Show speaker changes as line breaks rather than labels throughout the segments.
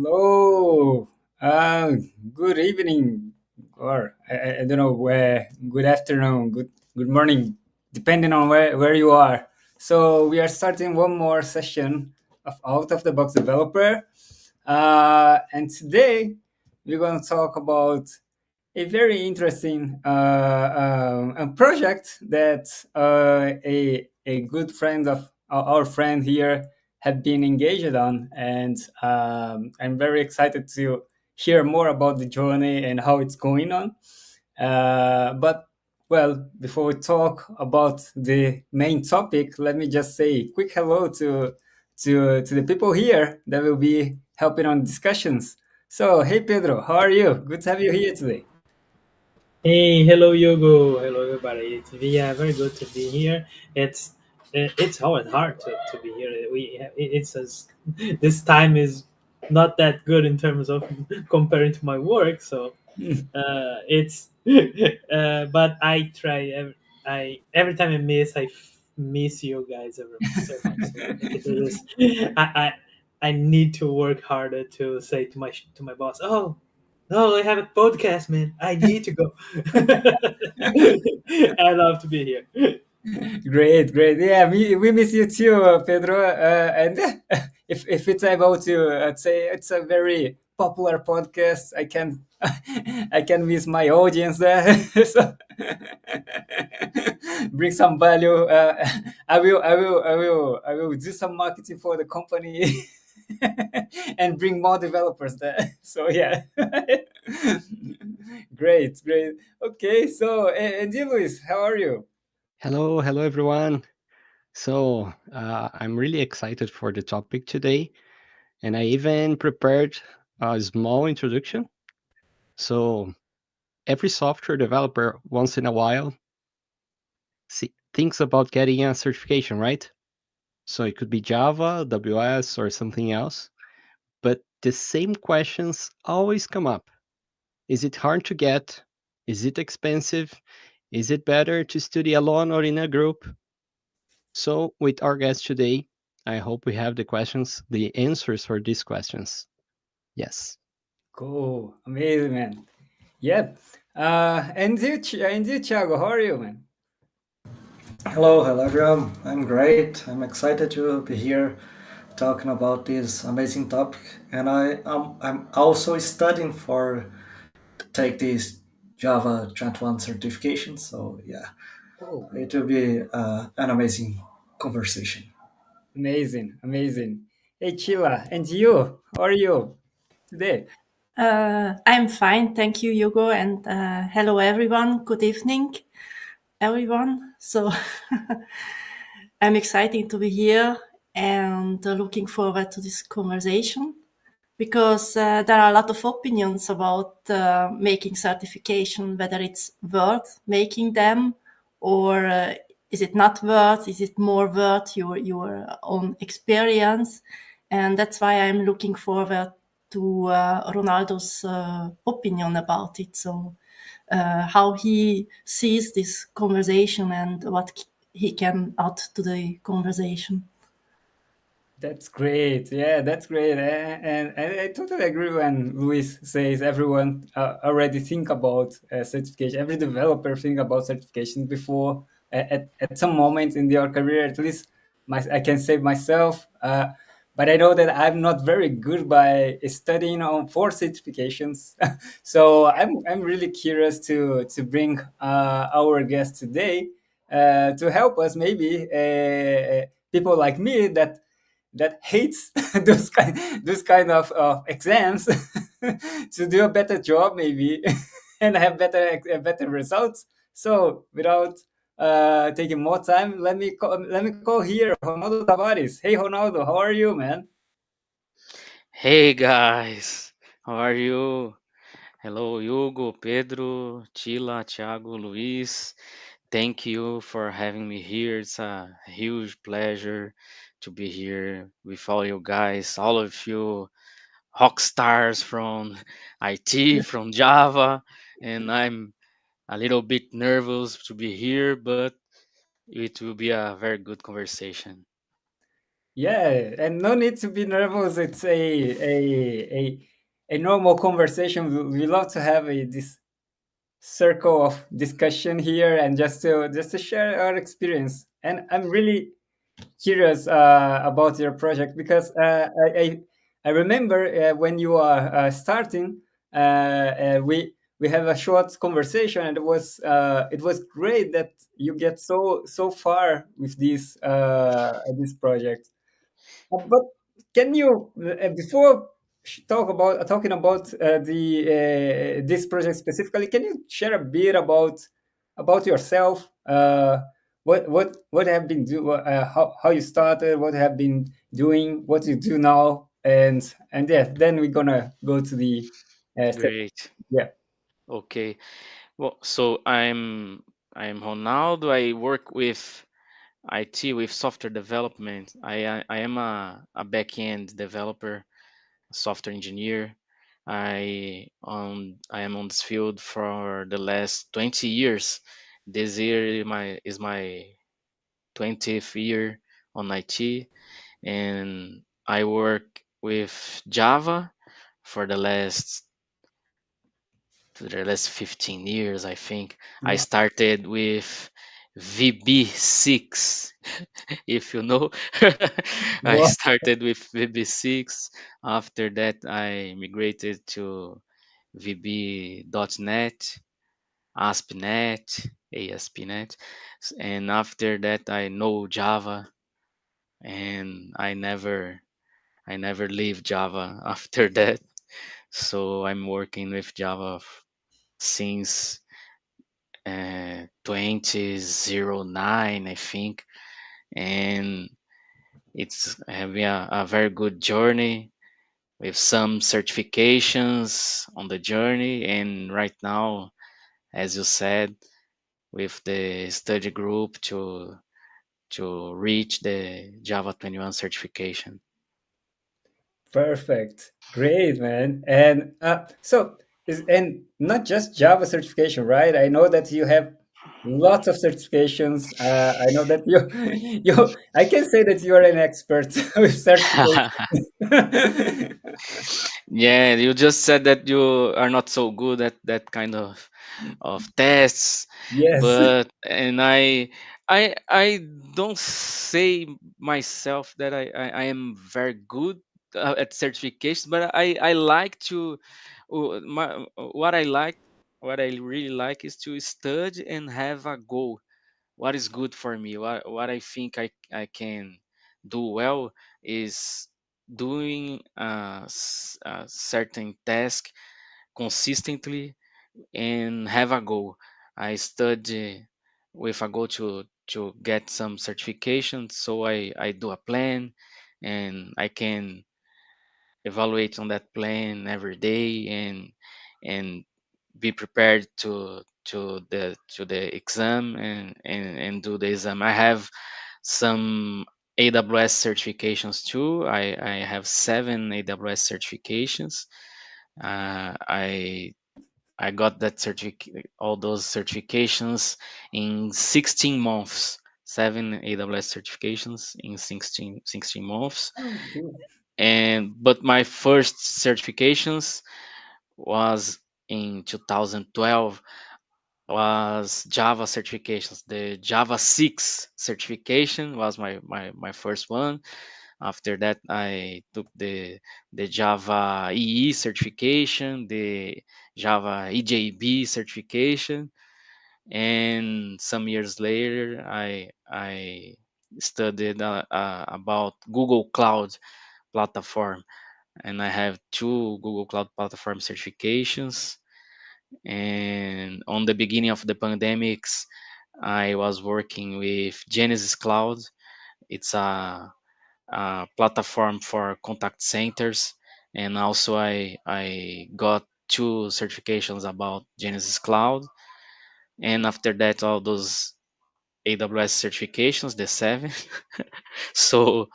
Hello. Uh, Good evening, or I don't know where. Good afternoon. Good morning, depending on where you are. So we are starting one more session of Out of the Box Developer, and today we're going to talk about a very interesting project that a good friend of our friend here have been engaged on, and I'm very excited to hear more about the journey and how it's going on. But well, before we talk about the main topic, let me just say a quick hello to the people here that will be helping on discussions. So, hey Pedro, how are you? Good to have you here today.
Hey, hello Yogo, hello everybody. It's yeah, very good to be here. It's always hard to be here. It's as this time is not that good in terms of comparing to my work. So it's but I try. I every time I miss, miss you guys so much. So I think it is. I need to work harder to say to my boss. Oh, no, I have a podcast, man. I need to go. I love to be here.
Great, great. Yeah, we miss you too, Pedro. And if it's about to say it's a very popular podcast, I can I can miss my audience there. So bring some value. I will do some marketing for the company and bring more developers there. So yeah, great, great. Okay, so and you, Luis, how are you?
Hello everyone. I'm really excited for the topic today, and I even prepared a small introduction. So, every software developer once in a while thinks about getting a certification, right? So, it could be Java, WS, or something else. But the same questions always come up. Is it hard to get? Is it expensive? Is it better to study alone or in a group? So, with our guest today, I hope we have the answers for these questions. Yes.
Cool, amazing, man. Yep. And you, Thiago, how are you, man?
Hello everyone. I'm great. I'm excited to be here talking about this amazing topic. And I'm also studying for take this Java 21 certification. So yeah,
Oh,
it will be an amazing conversation.
amazing, amazing. Hey, Chila, and you, how are you today?
I'm fine, thank you, Hugo, and hello, everyone. Good evening, everyone. So I'm excited to be here and looking forward to this conversation because there are a lot of opinions about making certification, whether it's worth making them or is it not worth? Is it more worth your own experience? And that's why I'm looking forward to Ronaldo's opinion about it. So how he sees this conversation and what he can add to the conversation.
That's great. Yeah, that's great. And I totally agree when Luis says everyone already think about certification. Every developer think about certifications before at some moment in their career. At least I can say myself. But I know that I'm not very good by studying on for certifications. So I'm really curious to bring our guest today to help us maybe people like me that hates those kind of exams to do a better job maybe and have better results. So without taking more time, let me call here Ronaldo Tavares. Hey Ronaldo, how are you, man?
Hey guys, how are you? Hello, Hugo, Pedro, Chila, Thiago, Luis. Thank you for having me here. It's a huge pleasure to be here with all you guys, all of you rock stars from IT, from Java, and I'm a little bit nervous to be here, but it will be a very good conversation.
Yeah, and no need to be nervous. It's a normal conversation. We love to have this circle of discussion here and just to share our experience. And I'm really curious about your project because I remember when you are starting, we have a short conversation, and it was great that you get so far with this project. But can you, before talking about the this project specifically, can you share a bit about yourself? What have been how you started, what have been doing, what you do now, and yeah, then we're gonna go to the
Great.
yeah.
Okay. Well, so I'm Ronaldo. I work with IT, with software development. I am a back-end developer, software engineer. I am on this field for the last 20 years. This year is my 20th year on IT, and I work with Java for the last 15 years, I think. I
Wow.
started with VB6, if you know. I
Wow.
started with VB6. After that, I migrated to VB.NET, ASP.NET, ASP.NET. And after that, I know Java, and I never leave Java after that. So I'm working with Java since 2009, I think, and it's having a very good journey with some certifications on the journey. And right now, as you said, with the study group to reach the Java 21 certification.
Perfect. Great, man. And and not just Java certification, right? I know that you have lots of certifications. I know that I can say that you are an expert with certification.
Yeah, you just said that you are not so good at that kind of tests,
Yes.
but and I don't say myself that I am very good at certifications, but I like to what I like, what I really like is to study and have a goal. What is good for me, what I think I can do well is doing a certain task consistently and have a goal. I study with a goal to get some certifications, so I do a plan, and I can evaluate on that plan every day, and be prepared to the exam, and do the exam. I have some AWS certifications too. I have 7 AWS certifications. I got all those certifications in 16 months. 7 AWS certifications in 16 months.
Oh, cool.
And but my first certifications was in 2012, was Java certifications. The Java 6 certification was my first one. After that, I took the Java EE certification, the Java EJB certification, and some years later, I studied about Google Cloud Platform, and I have 2 Google Cloud Platform certifications. And on the beginning of the pandemics, I was working with Genesis Cloud. It's a platform for contact centers, and also I got 2 certifications about Genesis Cloud. And after that, all those AWS certifications, the 7. So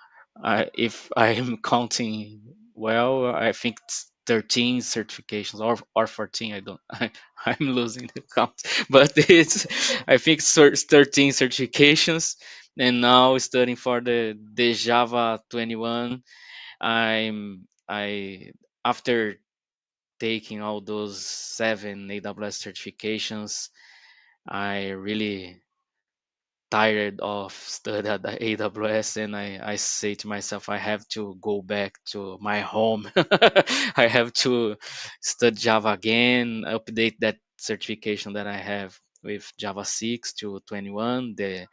if I'm counting well, I think it's 13 certifications, or 14. I don't. I'm losing the count, but I think it's 13 certifications. and now studying for the Java 21. I after taking all those 7 AWS certifications, I really tired of study at the AWS, and I say to myself, I have to go back to my home. I have to study Java again, update that certification that I have with Java 6 to 21. The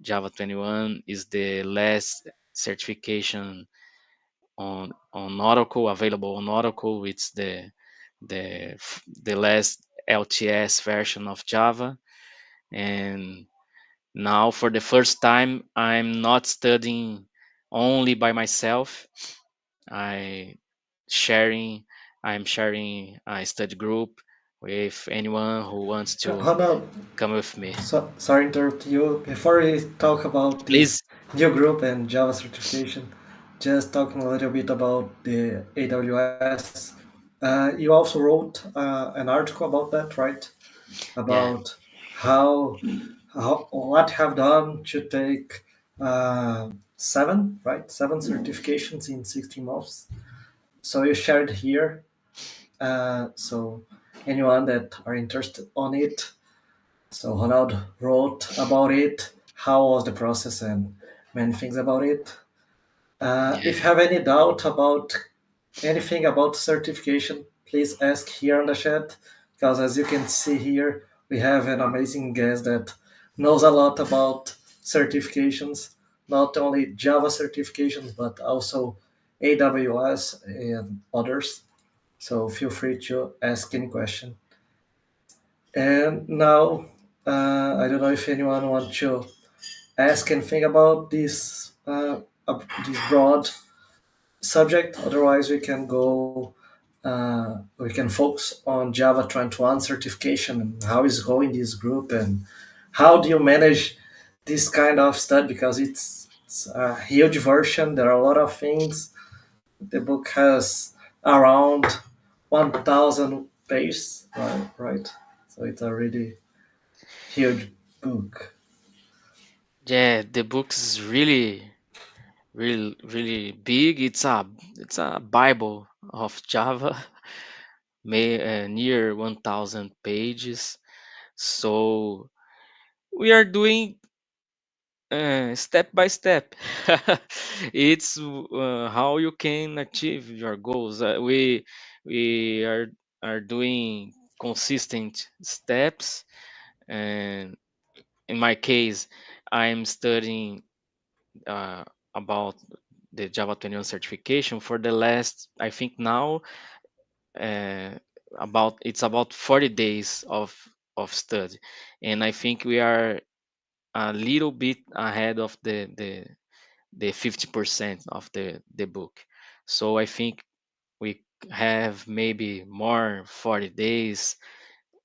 Java 21 is the last certification on Oracle, available on Oracle. It's the last LTS version of Java. And now, for the first time, I'm not studying only by myself. I sharing I'm sharing a study group with anyone who wants to
Ronald,
come with me.
sorry to interrupt you. Before we talk about this
Please.
new group and Java certification, just talking a little bit about the AWS. You also wrote an article about that, right?
Yeah.
About how what have done to take seven, right? Seven certifications in 16 months. So you shared here. So anyone that are interested on it. So Ronald wrote about it. How was the process and many things about it. If you
Yeah.
have any doubt about anything about certification, please ask here on the chat. Because as you can see here, we have an amazing guest that knows a lot about certifications, not only Java certifications, but also AWS and others. So feel free to ask any question. And now, I don't know if anyone wants to ask anything about this broad subject. Otherwise, we can focus on Java 21 certification and how is going this group and how do you manage this kind of study because it's a huge version. There are a lot of things. The book has around 1,000 pages, right? Right. So it's a really huge book.
Yeah, the book is really big. It's a Bible of Java, near 1,000 pages. So we are doing step by step. It's how you can achieve your goals. We are doing consistent steps, and in my case, I'm studying uh, about the Java 21 certification for the last, I think now, uh, about 40 days of study, and I think we are a little bit ahead of the 50% of the book. So I think we have maybe more 40 days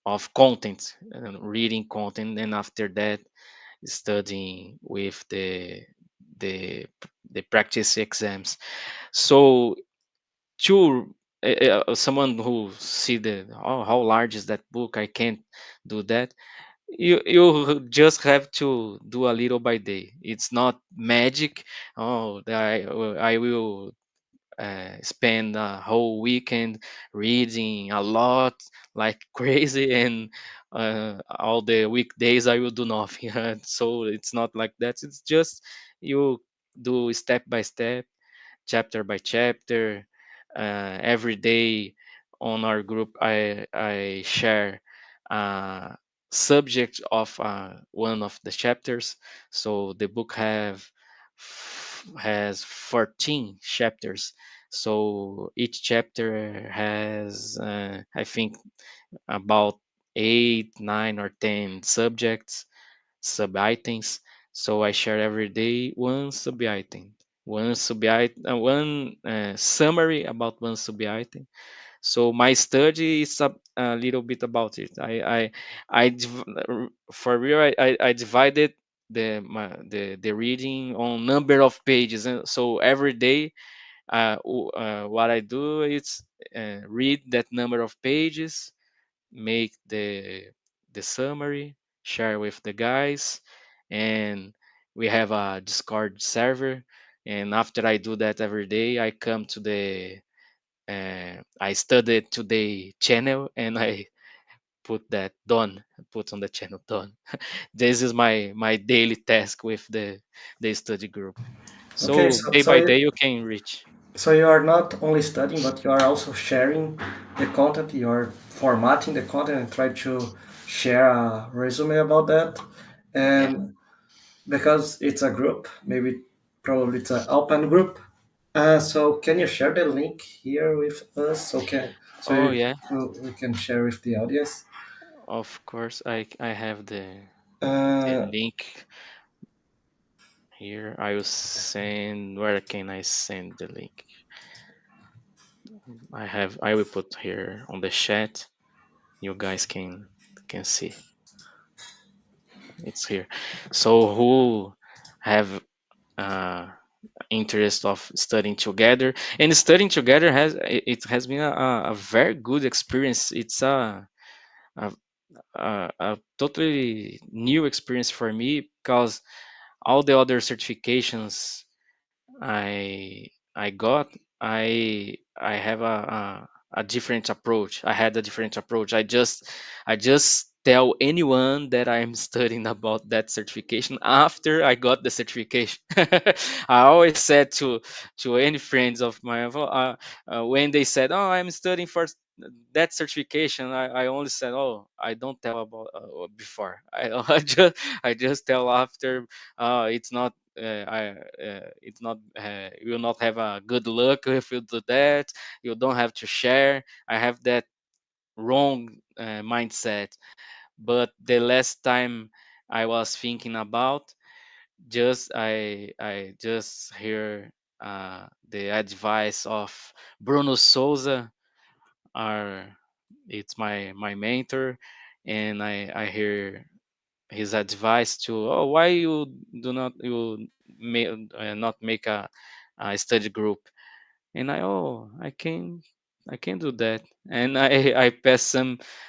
of content, reading content, and after that studying with the the practice exams. So to someone who see how large is that book, I can't do that. You just have to do a little by day. It's not magic. Oh, I will spend a whole weekend reading a lot like crazy, and all the weekdays I will do nothing. So it's not like that. It's just you do step by step, chapter by chapter. Every day on our group, I share a subject of one of the chapters. So the book has 14 chapters. So each chapter has, I think, about 8, 9, or 10 subjects, sub items. So I share every day one sub item, one summary about one sub item. So my study is a little bit about it. For real, I divided the reading on number of pages, and so every day, what I do is read that number of pages, make the summary, share with the guys, and we have a Discord server, and after I do that every day, I come to the I studied today channel, and I put that done, put on the channel done. This is my daily task with the study group.
Okay,
So day by day you can reach.
so you are not only studying, but you are also sharing the content. You are formatting the content and try to share a resume about that.
Yeah.
And because it's a group, maybe probably it's an open group. So can you share the link here with us?
Oh yeah.
We can share with the audience.
Of course, I have the
Uh,
link here. I will send. Where can I send the link? I will put here on the chat. You guys can see it's here. So who have uh interest of studying together, and studying together it has been a very good experience. It's a, a totally new experience for me, because all the other certifications I got, I have a different approach. I had a different approach. I just tell anyone that I'm studying about that certification after I got the certification. I always said to any friends of mine, when they said, "Oh, I'm studying for that certification," I only said, "Oh, I don't tell about before. I just tell after. It's not it's not you will not have a good luck if you do that. You don't have to share." I have that wrong mindset. But the last time I was thinking about, I just hear the advice of Bruno Souza. Our It's my mentor, and I hear his advice to, "Oh, why you do not you may not make a study group?" And I can do that. And I passed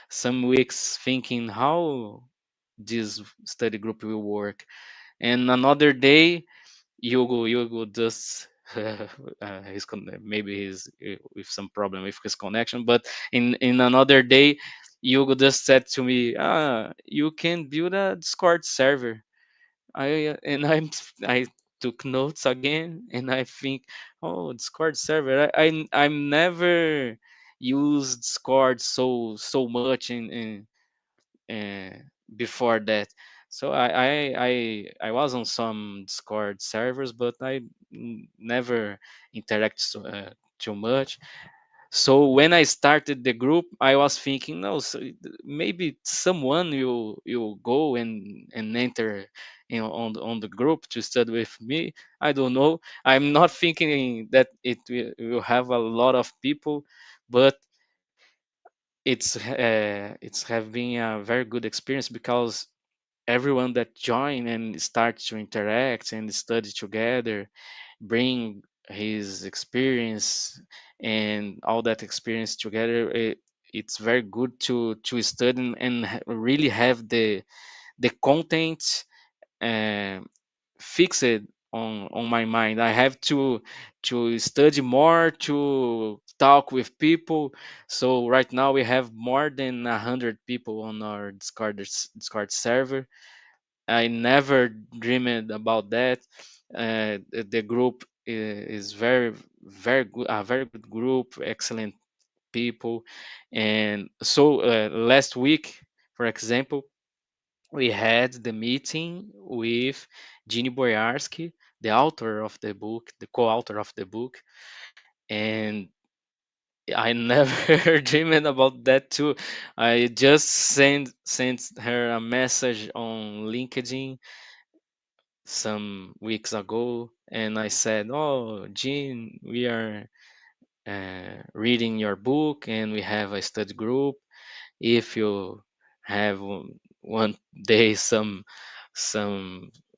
some weeks thinking how this study group will work. And another day, Yugo just maybe he's with some problem with his connection. But in another day, Yugo just said to me, "You can build a Discord server." I took notes again, and I think, "Oh, Discord server. I'm never used Discord so much uh, before that." So I was on some Discord servers, but I never interact too much. So when I started the group, I was thinking, no, so maybe someone will go and enter, on the group to study with me. I don't know. I'm not thinking that it will have a lot of people, but it's have been a very good experience, because everyone that join and start to interact and study together bring his experience, and all that experience together. It's very good to study and really have the content uh, fixed on my mind. I have to study more, to talk with people. So right now we have more than 100 people on our Discord server. I never dreamed about that. The group is very good, a very good group, excellent people. And so last week, for example, we had the meeting with Ginny Boyarsky, the author of the book, the co-author of the book. And I never dreamed about that too. I just sent her a message on LinkedIn some weeks ago, and I said, "Oh, Jean, we are reading your book, and we have a study group. If you have one day some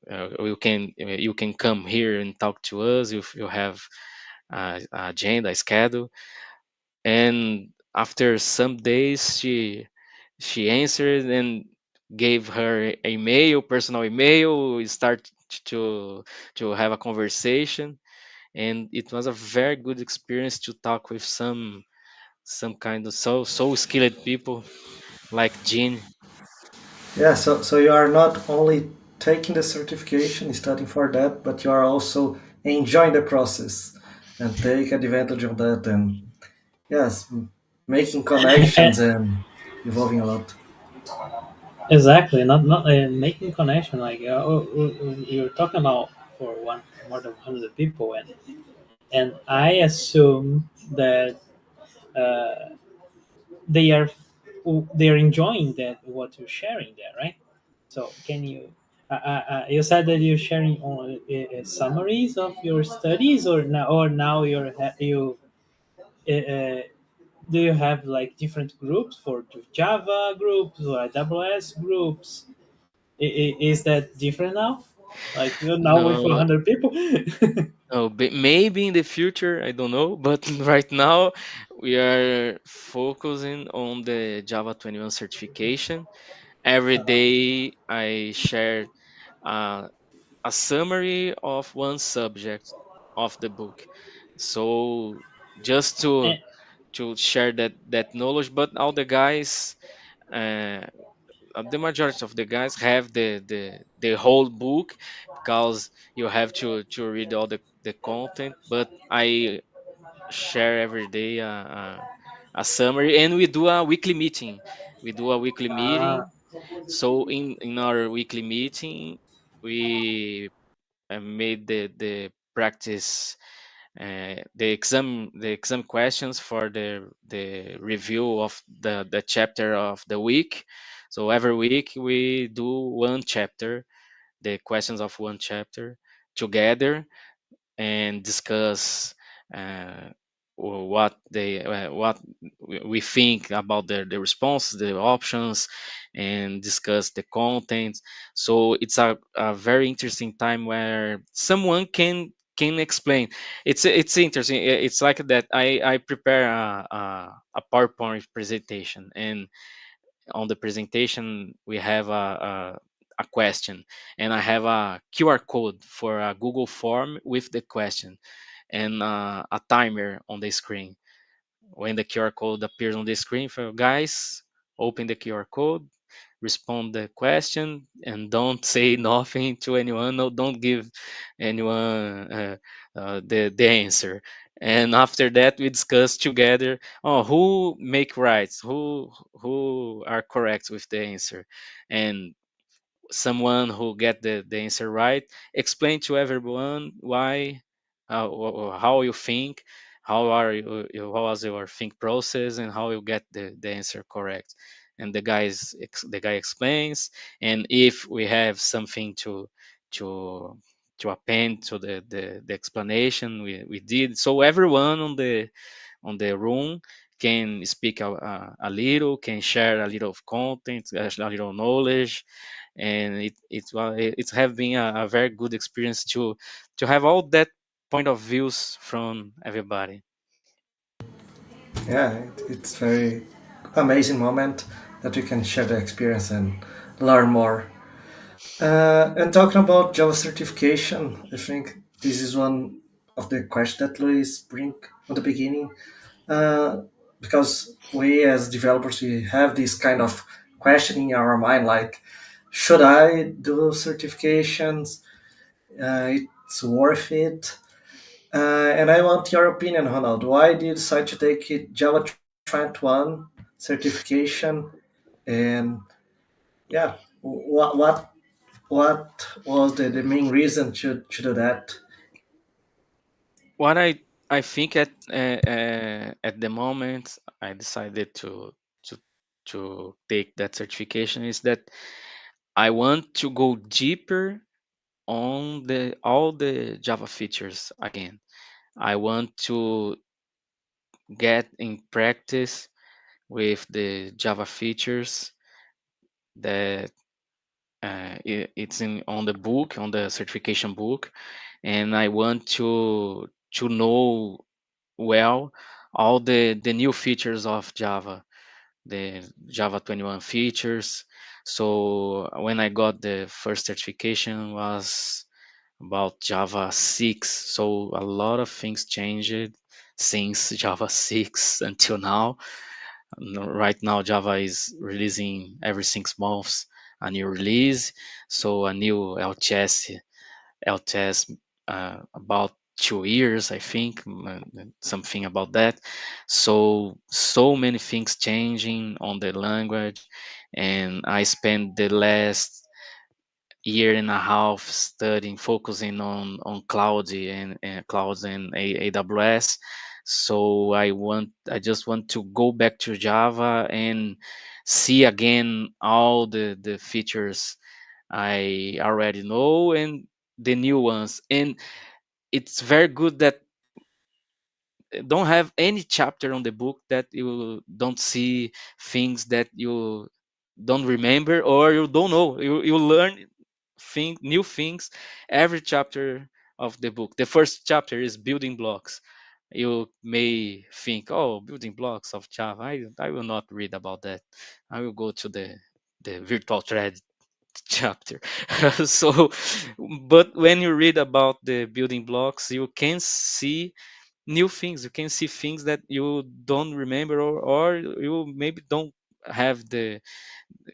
you can come here and talk to us if you have a agenda, a schedule." And after some days, she answered and gave her email, personal email. We start to to have a conversation, and it was a very good experience to talk with some kind of so skilled people like Jean.
Yeah, so you are not only taking the certification, studying for that, but you are also enjoying the process and take advantage of that and yes, making connections and evolving a lot.
Exactly, not making connection. Like you're talking about for one more than 100 people, and I assume that uh, they are they are enjoying that what you're sharing there, right? So can you? You said that you're sharing on summaries of your studies, or now you uh, do you have like different groups for Java groups or AWS groups? Is that different now? Like you're now with
No,
100 people?
no, maybe in the future, I don't know, but right now we are focusing on the Java 21 certification. Every day I share uh, a summary of one subject of the book. So just
Eh,
to share that knowledge, but all the guys, uh, the majority of the guys have the whole book, because you have to read all the content. But I share every day a summary, and we do a weekly meeting. We do a weekly meeting.
ah,
So in our weekly meeting, we made the practice, the exam questions for the review of the chapter of the week. So every week we do one chapter, the questions of one chapter together, and discuss uh, what we think about the responses, the options, and discuss the content. So it's a very interesting time where someone can explain. It's interesting. It's like that. I prepare a PowerPoint presentation, and on the presentation we have a question, and I have a QR code for a Google form with the question, and a timer on the screen. When the QR code appears on the screen, for guys, open the QR code, respond the question, and don't say nothing to anyone. No, don't give anyone the answer. And after that, we discuss together. Oh, who make rights? Who are correct with the answer? And someone who get the answer right explain to everyone why, how you think, how was your think process, and how you get the answer correct. And the guy explains, and if we have something to to append to the explanation, we did. So everyone on the room can speak a little, can share a little of content, a little knowledge. And it's have been a very good experience to have all that point of views from everybody.
Yeah, it's very amazing moment that we can share the experience and learn more. And talking about Java certification, I think this is one of the questions that Luis bring on the beginning, uh, because we as developers we have this kind of question in our mind, like, should I do certifications? It's worth it. And I want your opinion, Ronald. Why did you decide to take it Java 21 certification? And yeah, what was the main reason to do that?
What I think at the moment I decided to to take that certification is that I want to go deeper on the all the Java features again. I want to get in practice with the Java features that it's in on the book, on the certification book. And I want to know well all the new features of Java, the Java 21 features. So when I got the first certification was about Java 6. So a lot of things changed since Java 6 until now. Right now, Java is releasing every 6 months a new release. So a new LTS about 2 years, I think, something about that. So many things changing on the language, and I spent the last year and a half studying, focusing on clouds and AWS. So I just want to go back to Java and see again all the features I already know and the new ones. And it's very good that don't have any chapter on the book that you don't see things that you don't remember or you don't know. You learn new things every chapter of the book. The first chapter is building blocks. You may think, oh, building blocks of Java. I will not read about that. I will go to the virtual thread chapter. So, but when you read about the building blocks, you can see new things. You can see things that you don't remember, or you maybe don't have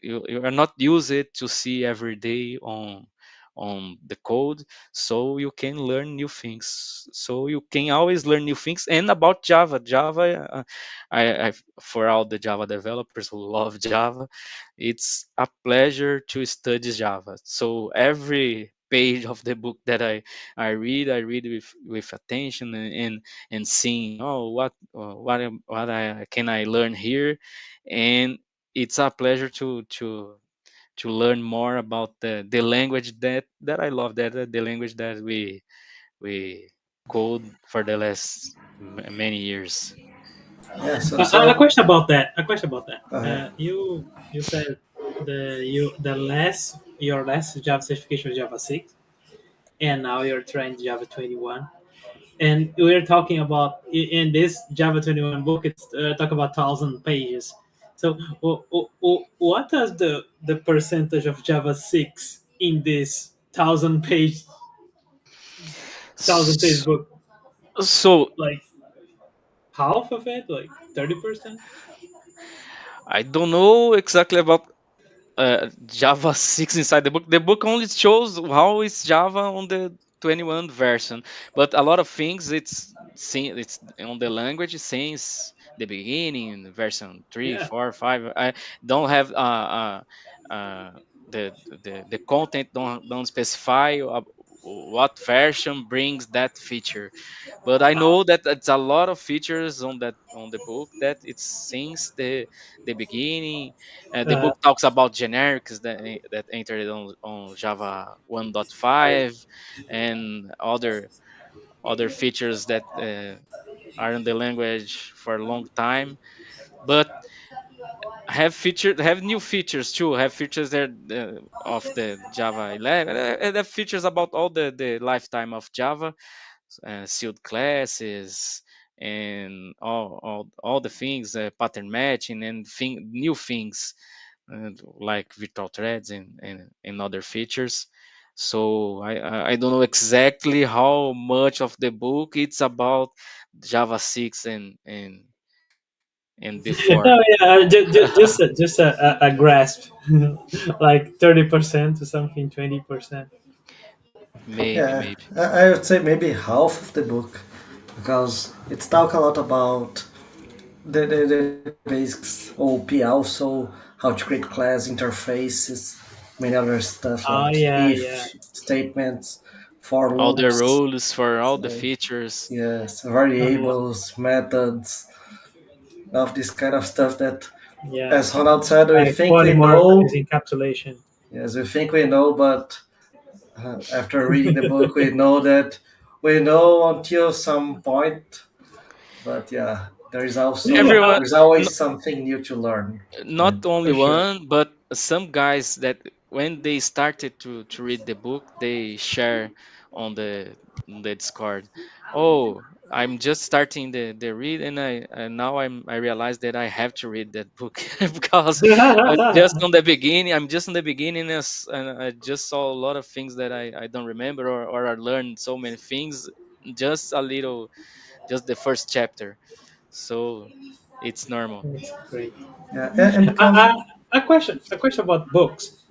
you are not used it to see every day on the code. So you can learn new things, so you can always learn new things. And about Java, I for all the Java developers who love Java, it's a pleasure to study Java. So every page of the book that I read with attention, and seeing, oh, what I can I learn here. And it's a pleasure to learn more about the language that I love, that the language that we code for the last many years.
Yeah,
A
so
question about that. A question about that.
go ahead.
You said the last your last Java certification was Java 6, and now you're trying Java 21. And we're talking about in this Java 21 book. It's talk about 1,000 pages. So what is the percentage of Java 6 in this 1,000 page
S-
book?
So
Like half of it, like 30%.
I don't know exactly about Java 6 inside the book. The book only shows how is Java on the 21 version, but a lot of things it's on the language since the beginning, version 3,
Yeah.
4, 5. I don't have uh, the content don't specify what version brings that feature. But I
Wow.
know that it's a lot of features on the book that it's since the beginning. The
Uh,
book talks about generics that entered on Java 1.5 and other features that are in the language for a long time. But have new features too. Have features that of the Java 11. Have features about all the lifetime of Java, sealed classes, and all the things, pattern matching and new things, like virtual threads and other features. So I don't know exactly how much of the book it's about Java 6 and before.
no, yeah, just a grasp, like 30% to something, 20%.
Maybe,
Yeah,
maybe.
I would say maybe half of the book, because it's talk a lot about the basics, OP, also how to create class interfaces, many other stuff
Oh
like
yeah, yeah,
if statements, for
All the
loops,
rules for all the
uh,
features.
yes,
uh,
variables, methods, of this kind of stuff that,
yeah.
as Ronald said, we
Like
think we
polymorph is
know.
encapsulation.
Yes, we think we know, but after reading the book, we know that we know until some point. But yeah,
Yeah,
Everyone,
there's always something new to learn. Right.
not only
for sure.
one, but some guys that when they started to read the book, they share on the Discord. Oh, I'm just starting the read, and now I realize that I have to read that book because just on the beginning, I'm just on the beginning, and I just saw a lot of things that I don't remember, or I learned so many things, just a little, just the first chapter. So it's normal.
That's great.
Yeah, and because
A question about books.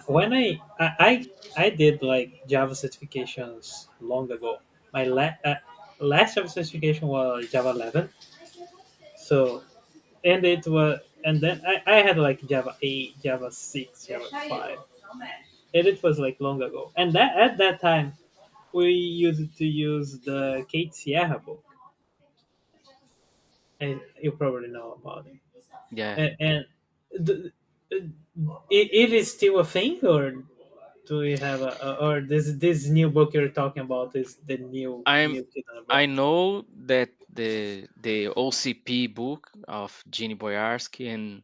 When I did like Java certifications long ago. My last Java certification was Java 11. So and it was and then I had like Java 8, Java 6, Java 5, and it was like long ago. And that at that time we used to use the Kate Sierra book, and you probably know about it.
Yeah,
And the, it is still a thing, or do we have or this new book you're talking about is the
I'm
new kid on the
I
block?
know that the OCP book of Gene Boyarsky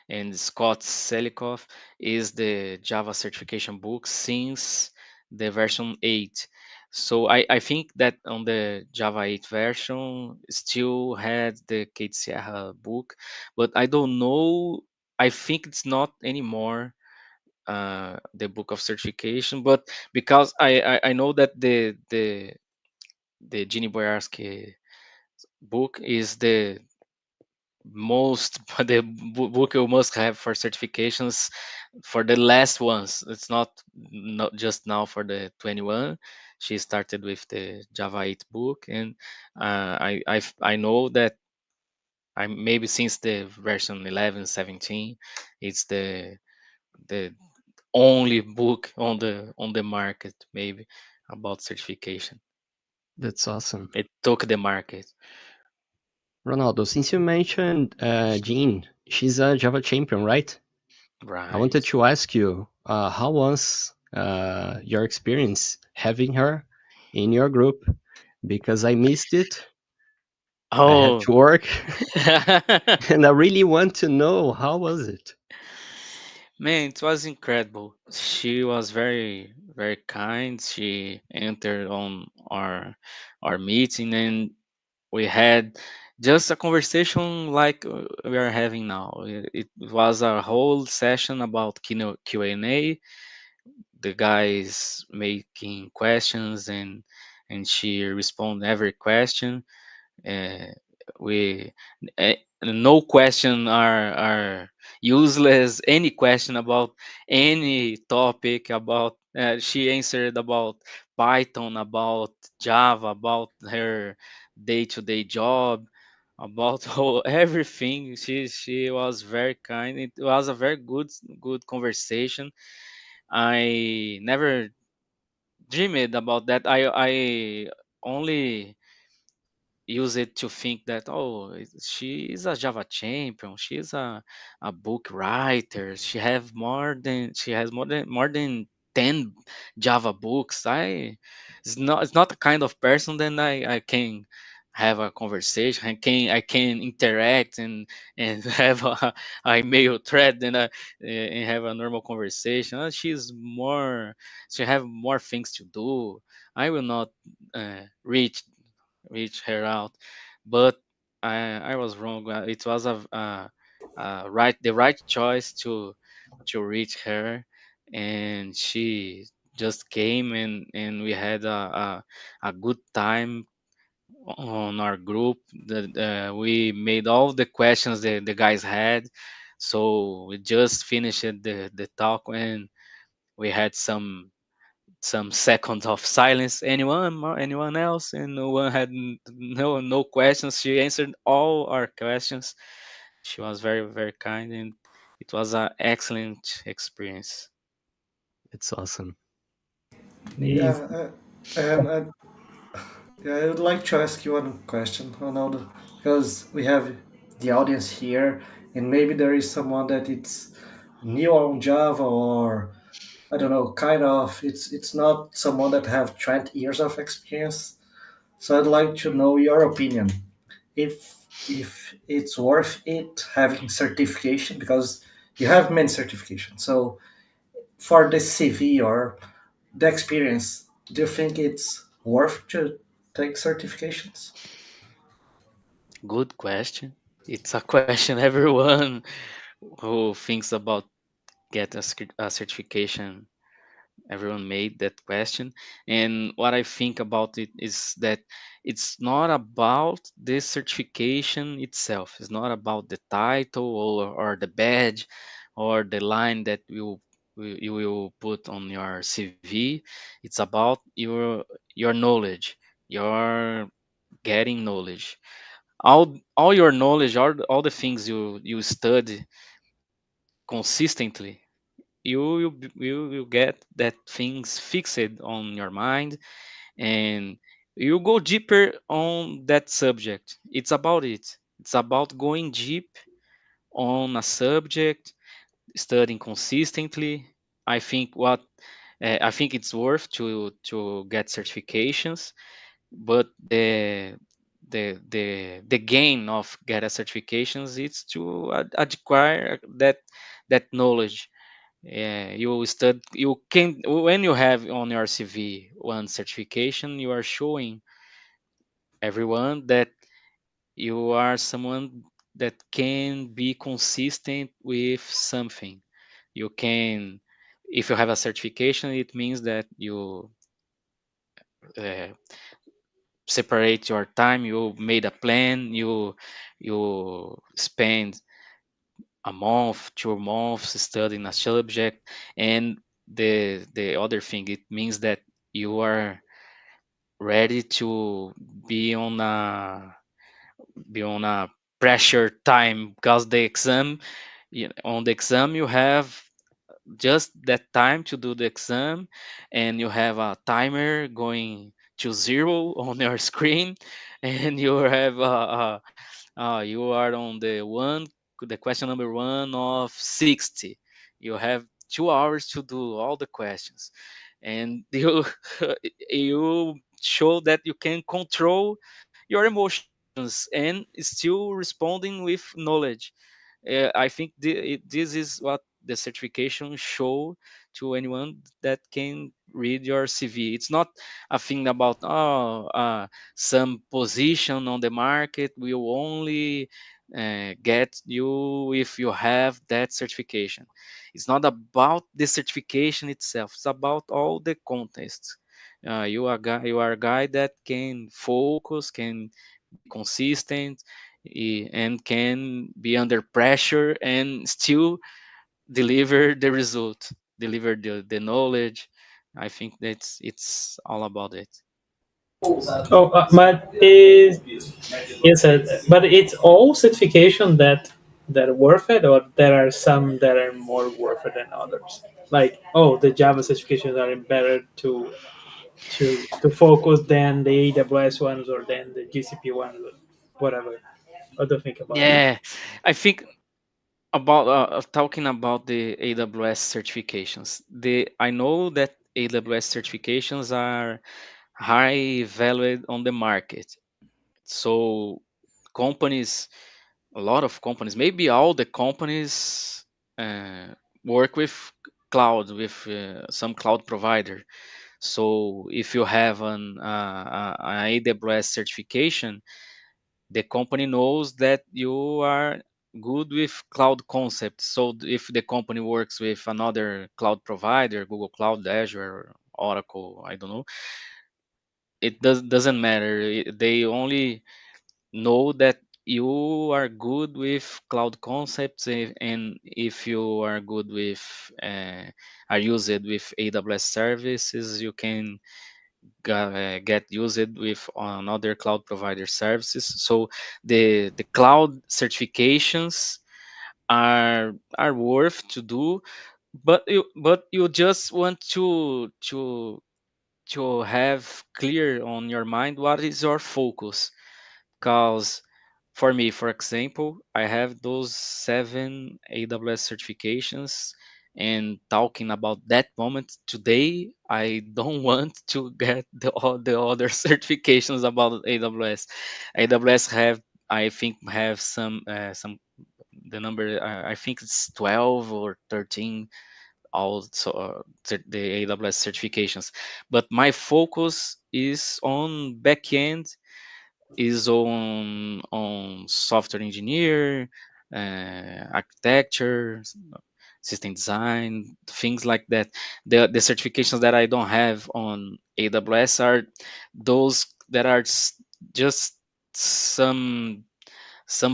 and Scott Selikoff is the Java certification book since the version 8. So I think that on the Java 8 version still had the Kate Sierra book, but I don't know. I think it's not anymore the book of certification, but because I know that the Gene Boyarsky book is the most book you must have for certifications for the last ones. It's not just now for the 21. She started with the Java 8 book, and I know that I maybe since the version 11, 17, it's the only book on the market maybe about certification.
That's awesome.
It took the market.
Ronaldo, since you mentioned Jean, she's a Java champion, right? I wanted
Right.
to ask you, how was your experience having her in your group? Because I missed it. I had
Oh.
to work, and I really want to know how was it.
Man, it was incredible. She was very, very kind. She entered on our meeting, and we had just a conversation like we are having now. It was a whole session about Q&A. The guys making questions, and she responded every question. uh, we no question are useless. Any question about any topic, about she answered about Python, about Java, about her day-to-day job, about everything. She was very kind. It was a very good conversation. I never dreamed about that. I only use it to think that, oh, she is a Java champion, she is a book writer, she has more than 10 Java books. It's not the kind of person that I can have a conversation. I can interact and have a email thread and have a normal conversation. She have more things to do. I will not reach her out. But I was wrong. It was the right choice to reach her, and she just came, and we had a good time on our group. We made all the questions that the guys had, so we just finished the talk, and we had some seconds of silence. Anyone else? And no one had no questions. She answered all our questions. She was very, very kind, and it was an excellent experience.
It's awesome.
yeah,
Please.
and yeah, I would like to ask you one question, Ronaldo, because we have the audience here, and maybe there is someone that it's new on Java, or I don't know, kind of. It's not someone that have 20 years of experience. So I'd like to know your opinion. If it's worth it having certification, because you have many certifications. So for the CV or the experience, do you think it's worth to take certifications?
Good question. It's a question everyone who thinks about get a certification, everyone made that question. And what I think about it is that it's not about the certification itself. It's not about the title or the badge or the line that you will put on your CV. It's about your knowledge, your getting knowledge. All your knowledge, all the things you study consistently, you get that things fixed on your mind, and you go deeper on that subject. It's about going deep on a subject, studying consistently. I think it's worth to get certifications, but the gain of get a certifications is to acquire that knowledge. Yeah, you study. You can, when you have on your CV one certification, you are showing everyone that you are someone that can be consistent with something. You can, if you have a certification, it means that you uh, separate your time. You made a plan. You spend a month, 2 months studying a subject, and the other thing, it means that you are ready to be on a be on a pressure time, because the exam, on the exam you have just that time to do the exam, and you have a timer going to zero on your screen, and you have you are on the question number one of 60. You have 2 hours to do all the questions, and you you show that you can control your emotions and still responding with knowledge. I think this is what the certification show to anyone that can read your CV. It's not a thing about some position on the market will only get you if you have that certification. It's not about the certification itself. It's about all the context. You are a guy that can focus, can be consistent, and can be under pressure and still deliver the result, deliver the knowledge. I think that's it's all about it.
Oh, but is yes, but it's all certification that are worth it, or there are some that are more worth it than others. Like, oh, the Java certifications are better to focus than the AWS ones or than the GCP ones, or whatever. What do you think about it?
Yeah, I think about talking about the AWS certifications. The I know that AWS certifications are high valued on the market. So companies, a lot of companies, maybe all the companies uh, work with cloud, with some cloud provider. So if you have an AWS certification, the company knows that you are good with cloud concepts. So if the company works with another cloud provider, Google Cloud, Azure, Oracle, I don't know, doesn't matter. They only know that you are good with cloud concepts, and if you are good with are used with AWS services, you can get used with another cloud provider services. So the cloud certifications are worth to do, but you just want to have clear on your mind what is your focus. Because for me, for example, I have those 7 AWS certifications, and talking about that moment today, I don't want to get all the other certifications about AWS. AWS have, I think, have some the number, I think it's 12 or 13, also the AWS certifications. But my focus is on backend is on software engineer, architecture, system design, things like that. The certifications that I don't have on AWS are those that are just some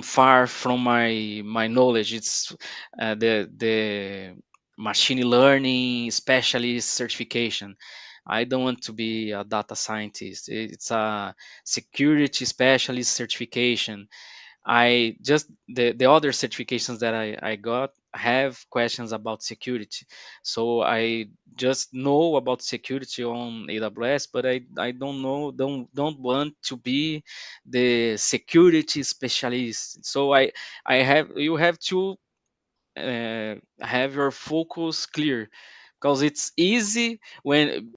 far from my knowledge. It's the machine learning specialist certification. I don't want to be a data scientist. It's a security specialist certification. I just the other certifications that I got have questions about security. So I just know about security on AWS, but I don't know, don't want to be the security specialist. So I have you have to have your focus clear, because it's easy when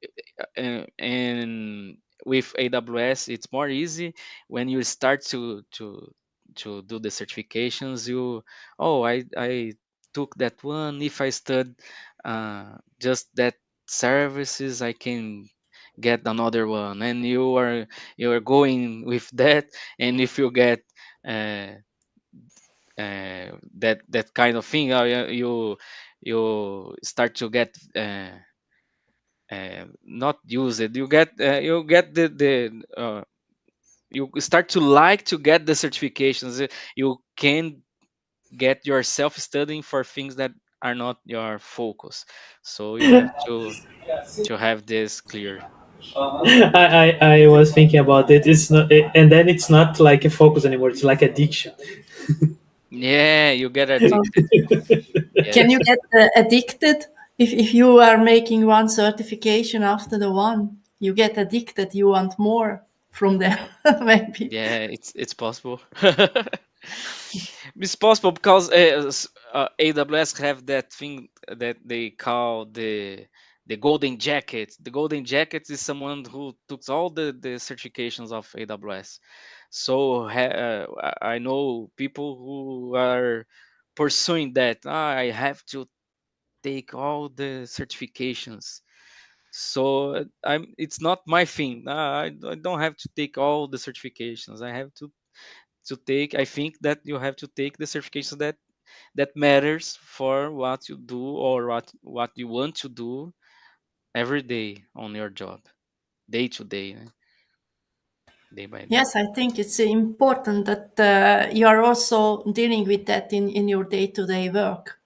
and with AWS it's more easy when you start to do the certifications. You, oh, I took that one. If I stud just that services, I can get another one, and you are going with that. And if you get uh, that kind of thing, you start to get not use it. You get you start to like to get the certifications. You can get yourself studying for things that are not your focus. So you have to have this clear.
I was thinking about it. It's not, and then it's not like a focus anymore. It's like addiction.
Yeah, you get
So
addicted.
can you
Yes.
get addicted if you are making one certification after the one? You get addicted. You want more from them, maybe.
Yeah, it's possible. It's possible because AWS have that thing that they call the golden jacket. The golden jacket is someone who took all the certifications of AWS. So I know people who are pursuing that. "Ah, I have to take all the certifications." So I'm. It's not my thing. I don't have to take all the certifications. I have to take. I think that you have to take the certifications that matters for what you do, or what you want to do every day on your job, day to day, day by day.
Yes, I think it's important that you are also dealing with that in your day-to-day work,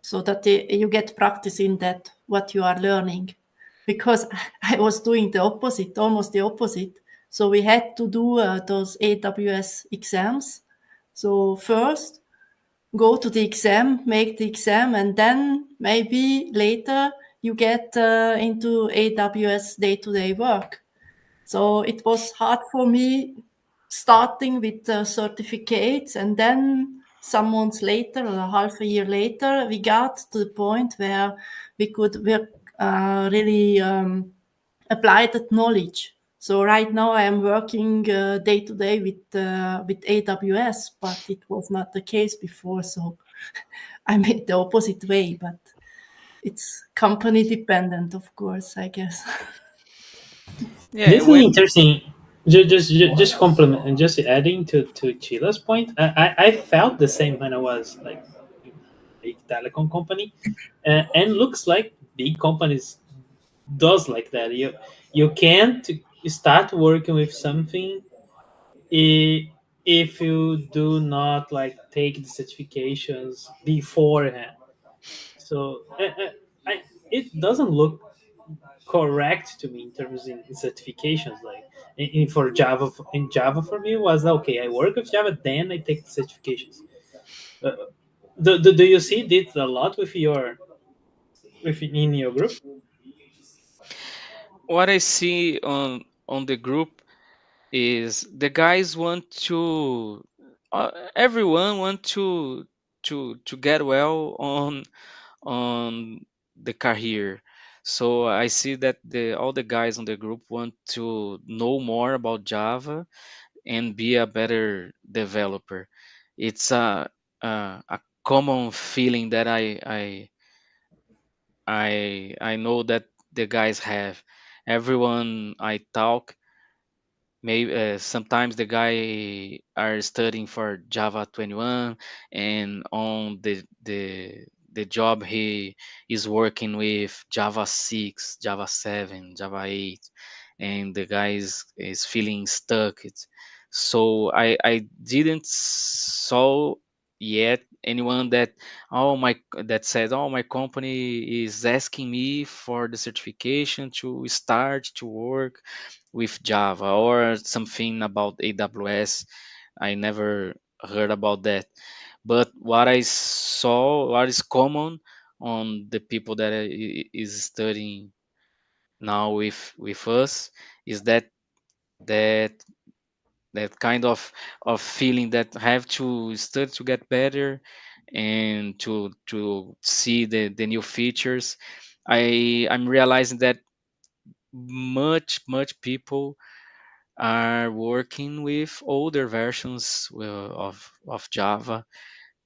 so that you get practice in that what you are learning. Because I was doing the opposite, almost the opposite. So we had to do those AWS exams. So first go to the exam, make the exam, and then maybe later you get into AWS day-to-day work. So it was hard for me starting with certificates, and then some months later, or half a year later, we got to the point where we could work, really apply that knowledge. So right now I am working day to day with AWS, but it was not the case before. So I made the opposite way, but it's company dependent, of course, I guess.
Yeah,
This is
when
interesting. Just compliment and just adding to Chila's point. I felt the same when I was like in a big telecom company, and looks like big companies does like that. You can't start working with something if you do not like take the certifications beforehand. So it doesn't look correct to me in terms in certifications. Like for Java, in Java for me was okay. I work with Java, then I take the certifications. Uh, do you see this a lot with your in your group?
what I see on the group is the guys want to everyone want to get well on the career. So I see that the all the guys on the group want to know more about Java and be a better developer. It's a common feeling that I know that the guys have. Everyone I talk maybe sometimes the guy are studying for Java 21, and on the job he is working with Java 6, Java 7, Java 8, and the guy is feeling stuck. So I didn't saw yet anyone that said, oh, my company is asking me for the certification to start to work with Java or something about AWS. I never heard about that. But what I saw, what is common on the people that is studying now with us, is that that kind of feeling that have to study to get better and to see the new features. I'm realizing that much people are working with older versions of Java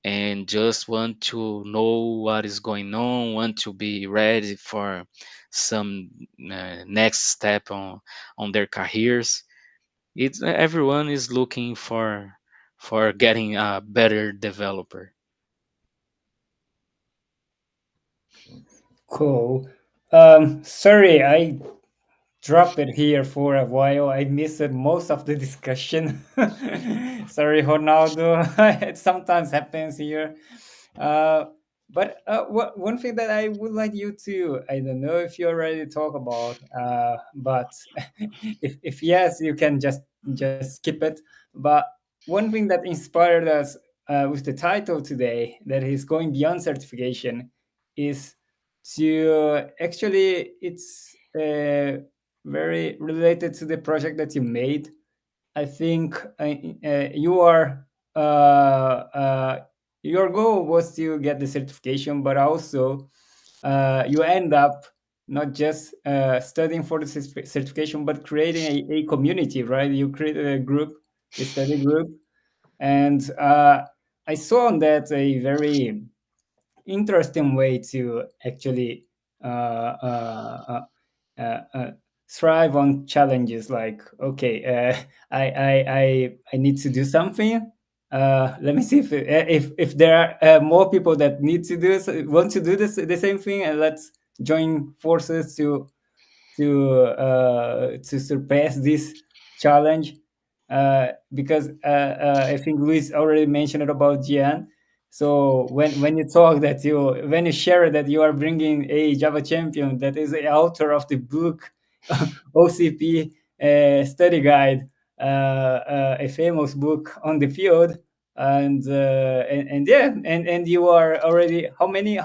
and just want to know what is going on, want to be ready for some next step on their careers. It's everyone is looking for getting a better developer.
Cool. Sorry, I drop it here for a while. I missed most of the discussion. Sorry, Ronaldo. It sometimes happens here. Uh, but one thing that I would like you to, I don't know if you already talk about, but if yes, you can just skip it. But one thing that inspired us with the title today, that is going beyond certification, is to actually it's very related to the project that you made. I think you are your goal was to get the certification, but also you end up not just studying for the certification, but creating a community, right? You created a group, a study group, and I saw on that a very interesting way to actually uh, uh, uh, uh, thrive on challenges. Like, okay, I need to do something. Let me see if there are more people that need to do want to do this the same thing, and let's join forces to surpass this challenge. Because I think Luis already mentioned it about Gian. So when you talk that you when you share that you are bringing a Java champion that is the author of the book OCP study guide, a famous book on the field, and yeah, and you are already how many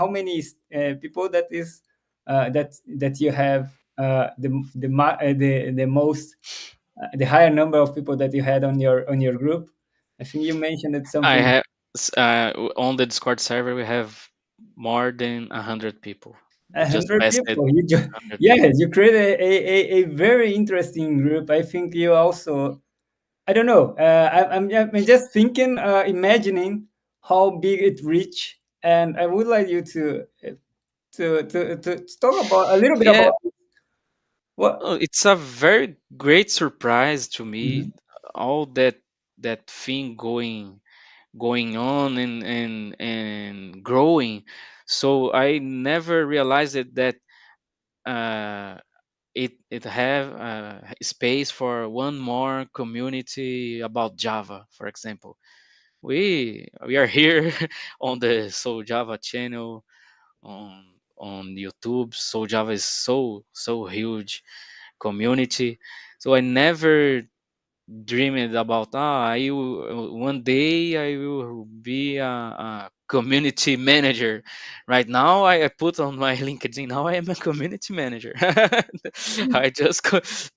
people that is that you have the most the higher number of people that you had on your group. I think you mentioned it
I
something
have on the Discord server we have more than 100 people. We just
100
passed it
people. You
100
yeah,
people.
you created a very interesting group. I think you also I don't know. I'm just thinking, imagining how big it reach, and I would like you to talk about a little bit
Yeah,
about what.
it's a very great surprise to me,
Mhm.
all that thing going on and growing. So I never realized that uh, it have space for one more community about Java, for example. We are here on the Soul Java channel on YouTube. Soul Java is so huge community. So I never dreamed about one day I will be a community manager. Right now I put on my LinkedIn, now I am a community manager. I just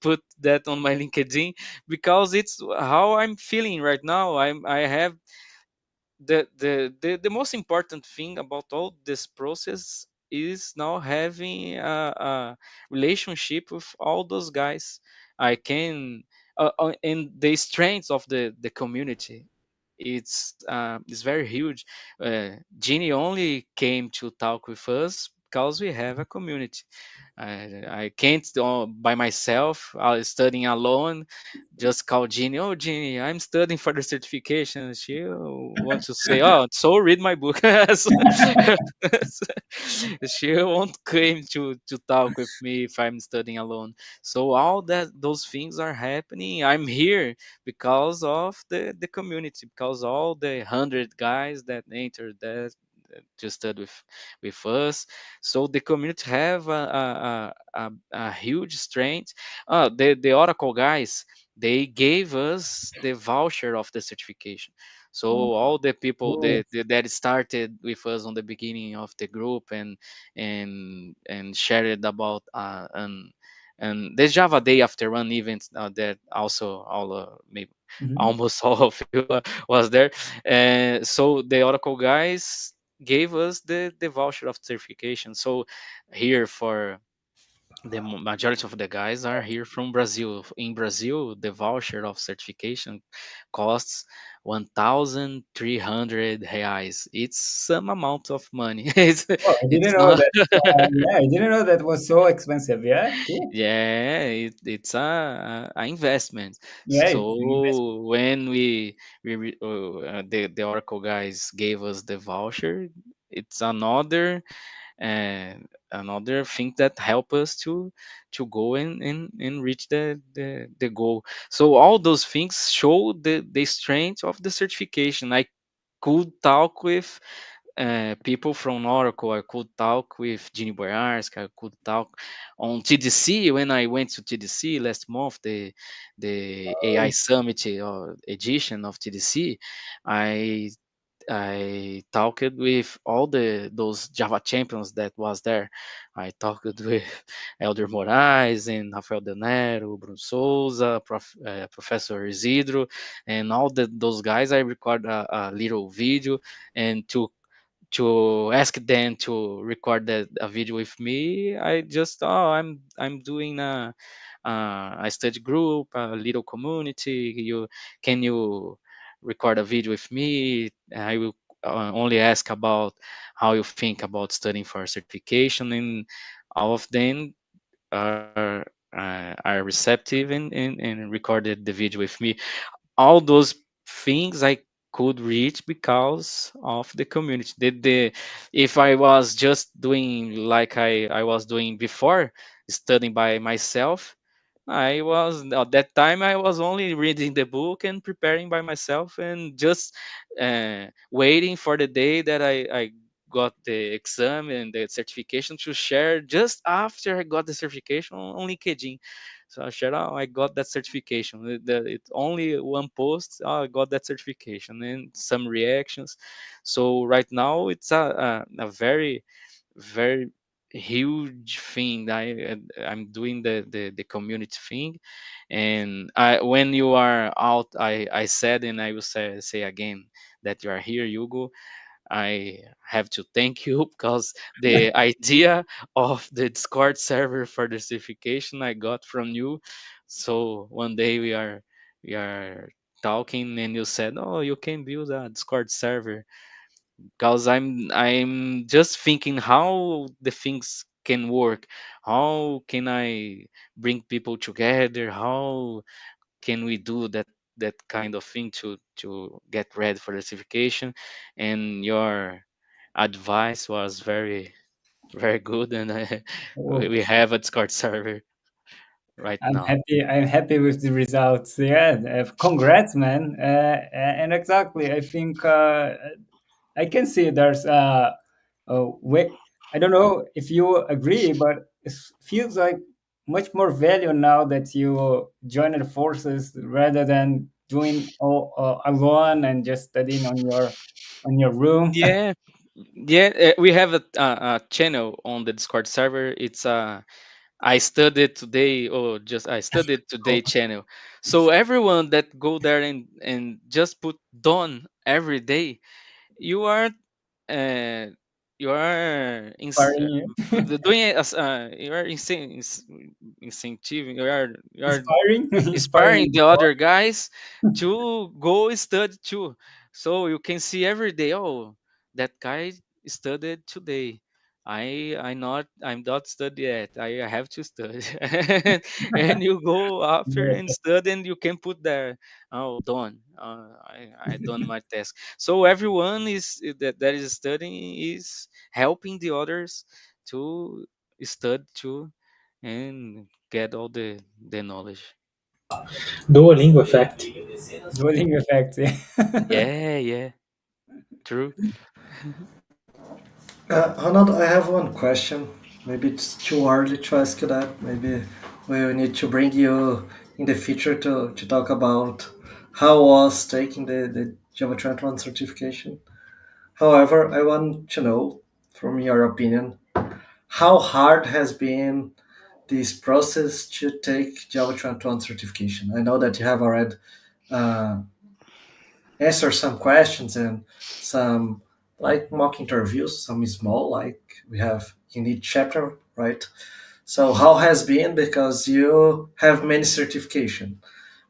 put that on my LinkedIn because it's how I'm feeling right now. I have the most important thing about all this process is now having a relationship with all those guys. I can and the strength of the community, it's very huge. Ginny only came to talk with us because we have a community. I can't by myself. I was studying alone. Just call Jeannie. Oh, Jeannie, I'm studying for the certification. She wants to say, "Oh, so read my book." So- she won't claim to talk with me if I'm studying alone. So all that those things are happening. I'm here because of the community, because all the 100 guys that entered that to study with us. So the community have a huge strength. The Oracle guys, they gave us the voucher of the certification. So all the people
Good.
that started with us on the beginning of the group and shared about and the Java Day after one event that also all maybe
Mhm.
almost all of you was there. And so the Oracle guys gave us the voucher of certification. So here for the majority of the guys are here from Brazil. In Brazil, the voucher of certification costs 1,300 reais. It's some amount of money.
Oh, I didn't
It's
know
not.
that. Yeah, I didn't know that was so expensive. Yeah, cool.
Yeah, it's a investment.
Yeah, it's an investment.
So when the Oracle guys gave us the voucher, it's another thing that help us to go and reach the goal. So all those things show the strength of the certification. I could talk with people from Oracle. I could talk with Ginny Boyarsk. I could talk on TDC when I went to TDC last month, the AI
Oh,
Summit or edition of TDC. I I talked with all those Java champions that was there. I talked with Elder Moraes and Rafael De Nero, Bruno Souza, Professor Isidro, and all those guys. I record a little video and to ask them to record a video with me. I just I'm doing a study group, a little community. You record a video with me? I will only ask about how you think about studying for certification, and all of them are receptive and recorded the video with me. All those things I could reach because of the community. If I was just doing like I was doing before, studying by myself, I was at that time I was only reading the book and preparing by myself and just waiting for the day that I got the exam and the certification to share just after I got the certification on LinkedIn. So I shared, oh, I got that certification. It's only one post, oh, I got that certification and some reactions. So right now it's a very huge thing. I'm doing the community thing, and when you are out, I said, and I will say again that you are here, Hugo. I have to thank you because the idea of the Discord server for the certification I got from you. So one day we are talking and you said, "Oh, you can build a Discord server." Because I'm just thinking how the things can work. How can I bring people together? How can we do that kind of thing to get ready for the certification? And your advice was very good, and
oh,
we have a Discord server right
I'm
now.
happy. I'm happy with the results. Yeah, congrats, man. And exactly, I think I can see there's a way. I don't know if you agree, but it feels like much more value now that you join the forces rather than doing all alone and just studying on your room.
Yeah, yeah. We have a channel on the Discord server. It's I studied today, or just I studied today
Cool.
channel. So everyone that go there and just put done every day, you are uh, you are
Inspiring,
doing it as you are incentive. You are
inspiring,
inspiring
inspiring.
the other guys to go study too. So you can see every day, oh, that guy studied today. I'm not study yet. I have to study. And you go after and study, and you can put there, oh, done. I done my task. So everyone that is studying is helping the others to study too and get all the knowledge.
Duolingo effect.
Dueling effect. Yeah.
Yeah, yeah, true.
Ronaldo, I have one question. Maybe it's too early to ask you that. Maybe we will need to bring you in the future to talk about how was taking the Java Triathlon certification. However, I want to know, from your opinion, how hard has been this process to take Java Triathlon certification? I know that you have already uh, answered some questions and some like mock interviews, some small, like we have in each chapter, right? So how has been, because you have many certification,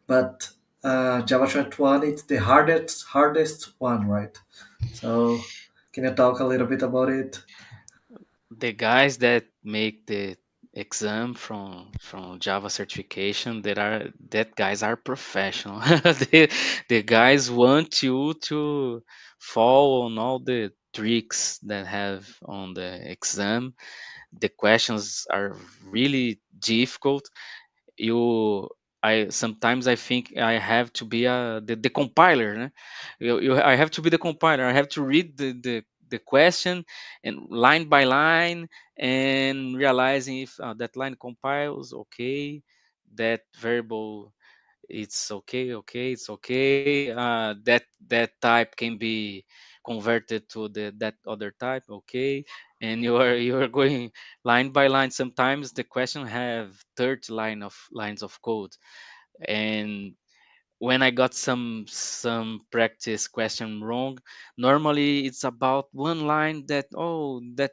but Java 21 it's the hardest one, right? So can you talk a little bit about it?
The guys that make the exam from Java certification, that guys are professional. The guys want you to fall on all the tricks that have on the exam. The questions are really difficult. You I sometimes I think I have to be the compiler, né? I have to be the compiler. I have to read the question and line by line, and realizing if that line compiles okay, that variable it's it's okay. That type can be converted to that other type, okay. And you are going line by line. Sometimes the question have 30 lines of code, and when I got some practice question wrong, normally it's about one line that, oh, that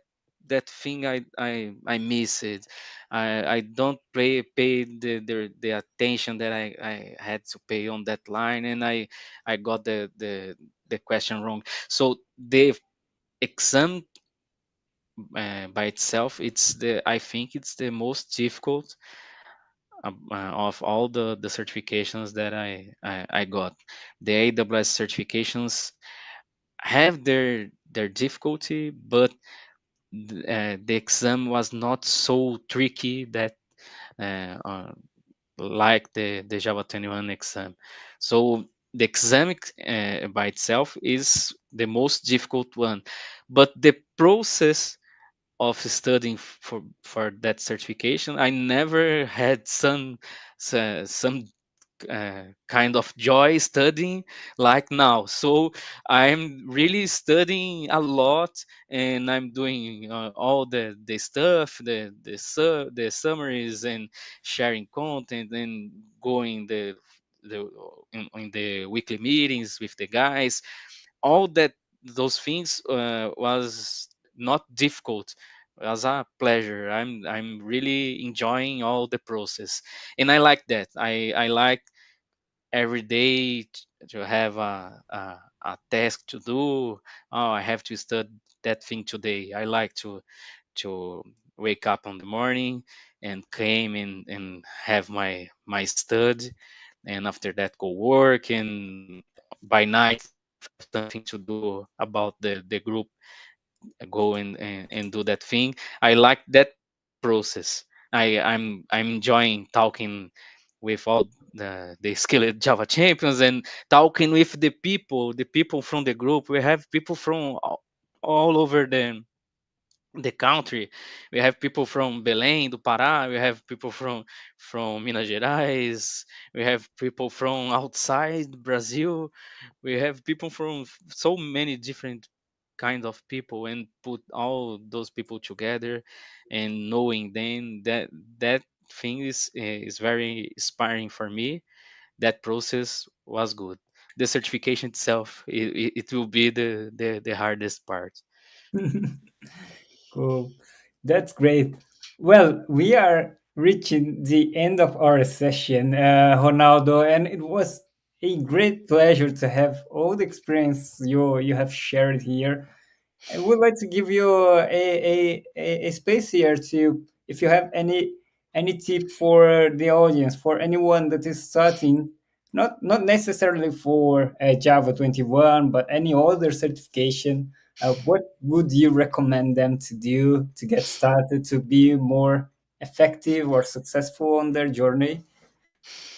thing I miss it. I don't pay the attention that I had to pay on that line, and I got the question wrong. So the exam by itself, it's the I think it's the most difficult of all the certifications that I got. The AWS certifications have their difficulty, but the exam was not so tricky that uh, uh, like the Java 21 exam. So the exam by itself is the most difficult one, but the process of studying for that certification, I never had some kind of joy studying like now. So I'm really studying a lot, and I'm doing all the stuff, the summaries, and sharing content, and going in the weekly meetings with the guys. All those things was not difficult. It was a pleasure. I'm really enjoying all the process, and I like that. I like every day to have a task to do. Oh, I have to study that thing today. I like to wake up in the morning and came and have my study, and after that go work, and by night if I have something to do about the group, go and do that thing. I like that process. I'm enjoying talking with all the skilled Java champions, and talking with the people from the group. We have people from all over the country. We have people from Belém do Pará. We have people from Minas Gerais. We have people from outside Brazil. We have people from so many different kind of people, and put all those people together and knowing them, that thing is very inspiring for me. That process was good. The certification itself, it will be the hardest part.
Cool. That's great. Well, we are reaching the end of our session, Ronaldo, and it was a great pleasure to have all the experience you have shared here. I would like to give you a space here to, if you have any tip for the audience, for anyone that is starting, not necessarily for Java 21, but any other certification. What would you recommend them to do to get started to be more effective or successful on their journey?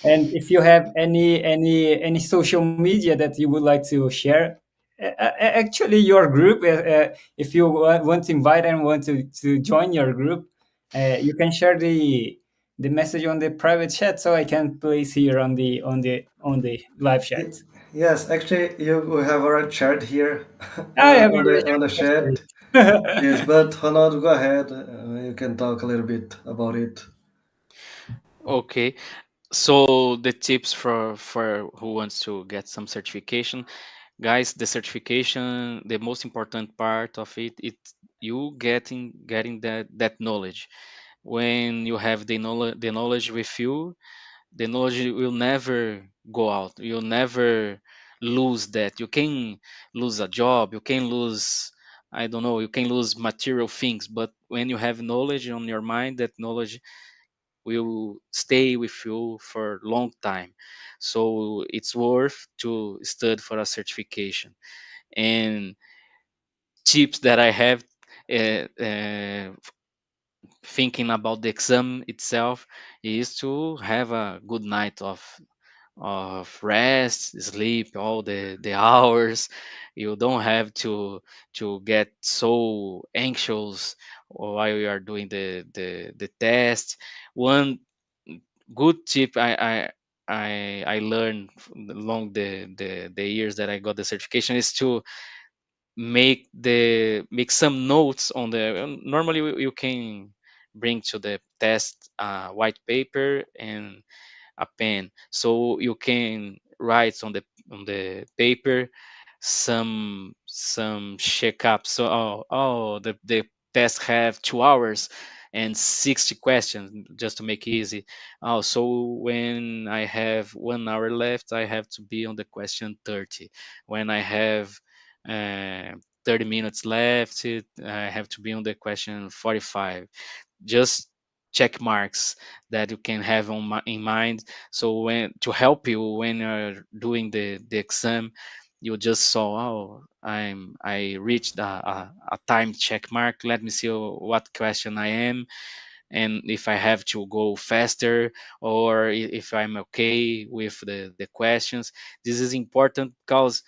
And if you have any social media that you would like to share, actually your group, if you want to invite anyone to join your group, you can share the message on the private chat so I can place here on the live
Y-
chat.
Yes, actually, you we have already shared here
I have
on
already
the chat.
shared.
Yes, but Ronaldo, go ahead. You can talk a little bit about it.
Okay, so the tips for who wants to get some certification, guys. The certification, the most important part of it, it's you getting that knowledge. When you have the knowledge with you, the knowledge will never go out. You'll never lose that. You can lose a job, you can lose, I don't know, you can lose material things, but when you have knowledge on your mind, that knowledge will stay with you for a long time. So it's worth to study for a certification. And tips that I have, thinking about the exam itself, is to have a good night of rest, sleep all the hours. You don't have to get so anxious while you are doing the test. One good tip I learned along the years that I got the certification is to make some notes on the. Normally you can bring to the test white paper and a pen, so you can write on the paper some checkup. So the test have 2 hours and 60 questions, just to make it easy. Oh, so when I have 1 hour left, I have to be on the question 30. When I have 30 minutes left, I have to be on the question 45. Just check marks that you can have in mind, so when to help you when you're doing the exam, you just saw, oh, I reached a time check mark, let me see what question I am, and if I have to go faster, or if I'm okay with the questions. This is important because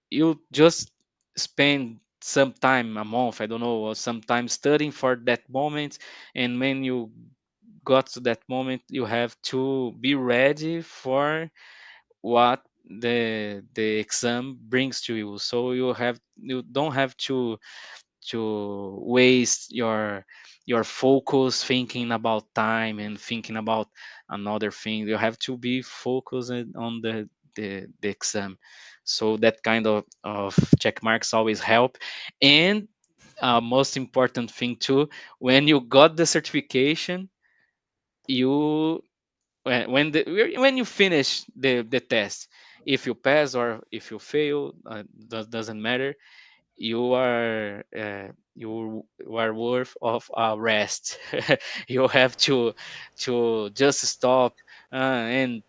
you just spend some time, a month, I don't know, or some time studying for that moment, and when you got to that moment, you have to be ready for what the exam brings to you. So you don't have to waste your focus thinking about time and thinking about another thing. You have to be focused on the exam. So that kind of check marks always help. And most important thing too, when you got the certification, you when you finish the test, if you pass or if you fail, doesn't matter. You are worth of a rest. You have to just stop and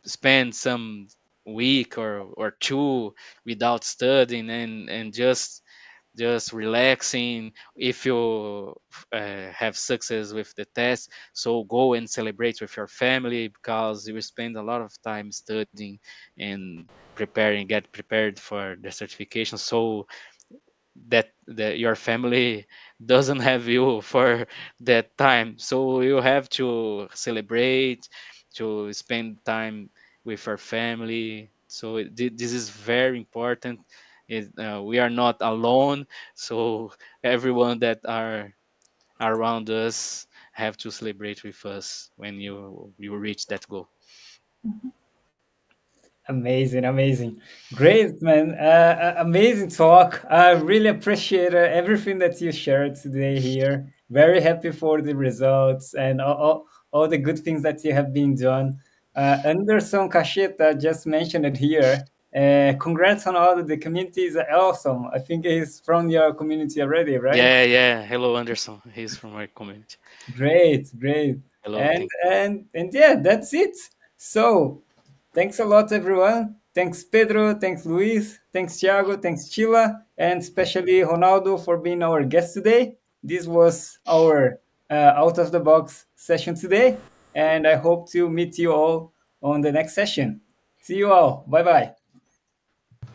spend some week or two without studying, and just relaxing. If you have success with the test, so go and celebrate with your family, because you will spend a lot of time studying and get prepared for the certification, so that your family doesn't have you for that time. So you have to celebrate, to spend time with our family. So this is very important. We are not alone, so everyone that are around us have to celebrate with us when you reach that goal.
Amazing, amazing. Great, man. Amazing talk. I really appreciate everything that you shared today here. Very happy for the results and all the good things that you have been done. Anderson Cacheta just mentioned it here. Congrats on all the community is awesome. I think he's from your community already, right?
Yeah, yeah. Hello, Anderson. He's from my community.
Great, great.
Hello,
And
thank
and yeah, that's it. So thanks a lot, everyone. Thanks, Pedro. Thanks, Luis. Thanks, Thiago. Thanks, Chila. And especially Ronaldo for being our guest today. This was our out of the box session today. And I hope to meet you all on the next session. See you all. Bye bye.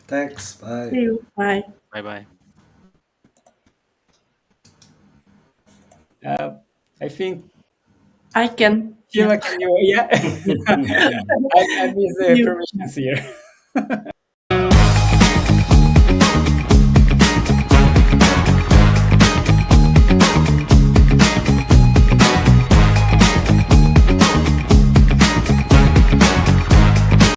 Thanks.
See
Bye.
you. Bye.
Bye bye.
I think
I can. Yeah.
Chila, can you? Yeah. I miss
See
the
you.
permissions here.